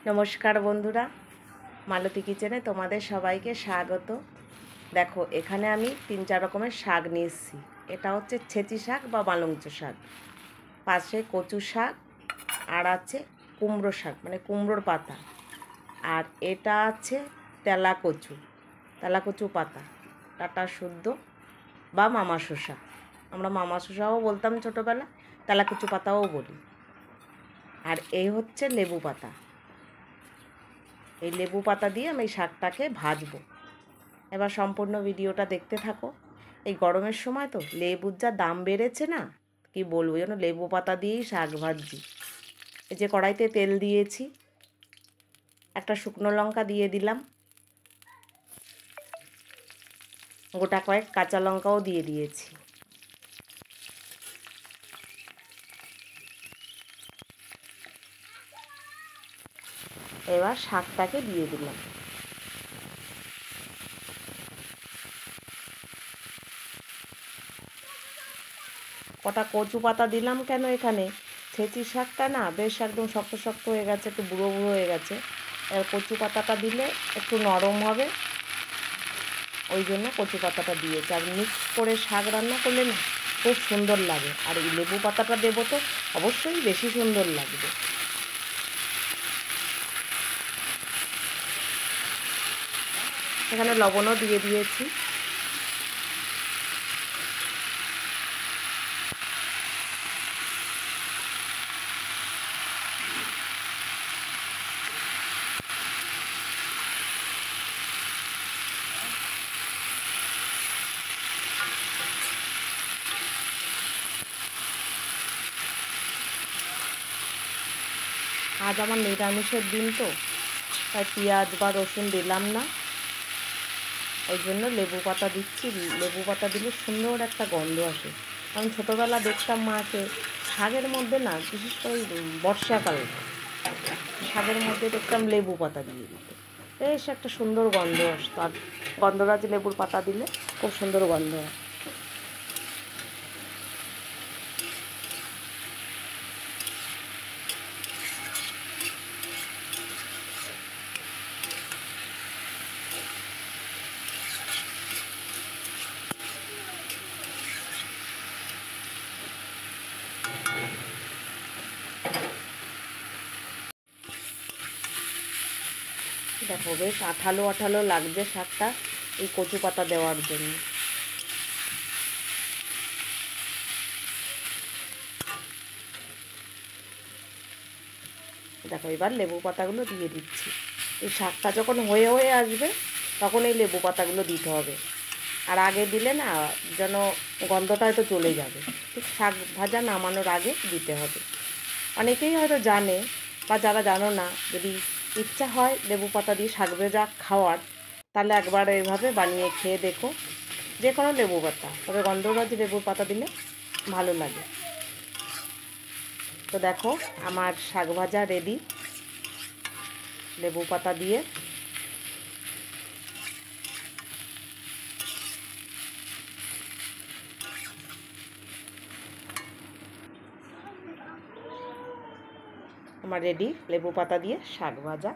নমস্কার বন্ধুরা, মালতী কিচেনে তোমাদের সবাইকে স্বাগত। দেখো, এখানে আমি 3-4 রকমের শাক নিয়ে এসেছি। এটা হচ্ছে ছেঁচি শাক বা মালঞ্চ শাক, পাশে কচু শাক, আর আছে কুমড়ো শাক মানে কুমড়োর পাতা, আর এটা আছে তেলাকচু পাতা, ডাঁটা শুদ্ধ বা মামা শসা। আমরা মামা শসাও বলতাম ছোটোবেলা, তেলাকচু পাতাও বলি। আর এই হচ্ছে লেবু পাতা। এই লেবু পাতা দিয়ে আমি এই শাকটাকে ভাজবো। এবার সম্পূর্ণ ভিডিওটা দেখতে থাকো। এই গরমের সময় তো লেবুর যা দাম বেড়েছে না, কি বলবো, যেন লেবু পাতা দিয়েই শাক ভাজছি। এই যে কড়াইতে তেল দিয়েছি, একটা শুকনো লঙ্কা দিয়ে দিলাম, গোটা কয়েক কাঁচা লঙ্কাও দিয়ে দিয়েছি। এবার শাকটাকে দিয়ে দিলাম। কটা কচু পাতা দিলাম কেন, এখানে ছেঁচি শাকটা না বেশ একদম শক্ত শক্ত হয়ে গেছে, একটু বুড়ো বুড়ো হয়ে গেছে। এবার কচু পাতাটা দিলে একটু নরম হবে, ওই জন্য কচু পাতাটা দিয়েছি। আর মিক্স করে শাক রান্না করলে না খুব সুন্দর লাগে, আর এই লেবু পাতাটা দেবো তো অবশ্যই বেশি সুন্দর লাগবে। এখানে লবণও দিয়ে দিয়েছি। আজ আমার নিরামিষের দিন তো, তাই পেঁয়াজ বা রসুন দিলাম না, ওই জন্য লেবু পাতা দিচ্ছি। লেবু পাতা দিলে সুন্দর একটা গন্ধ আসে। কারণ ছোটোবেলা দেখতাম মাকে শাকের মধ্যে না, বিশেষ করে বর্ষাকালে শাকের মধ্যে দেখতাম লেবু পাতা দিয়ে দিত, বেশ একটা সুন্দর গন্ধ আসতো। আর গন্ধরাজ লেবুর পাতা দিলে খুব সুন্দর গন্ধ হয়। দেখো, বেশ আঠালো আঠালো লাগছে শাকটা এই কচু পাতা দেওয়ার জন্য। দেখো, এবার লেবু পাতাগুলো দিয়ে দিচ্ছি। এই শাকটা যখন হয়ে হয়ে আসবে তখন এই লেবু পাতাগুলো দিতে হবে। আর আগে দিলে না যেন গন্ধটা হয়তো চলে যাবে, ঠিক শাক ভাজা নামানোর আগে দিতে হবে। অনেকেই হয়তো জানে, বা যারা জানো না, যদি ইচ্ছা হয় লেবু পাতা দিয়ে শাক ভাজা খাওয়ার, তাহলে একবার এভাবে বানিয়ে খেয়ে দেখো। যে কোনো লেবু পাতা, তবে গন্ধরাজ লেবুর পাতা দিলে ভালো লাগে। তো দেখো, আমার শাক ভাজা রেডি লেবু পাতা দিয়ে। আমার রেডি লেবু পাতা দিয়ে শাক ভাজা।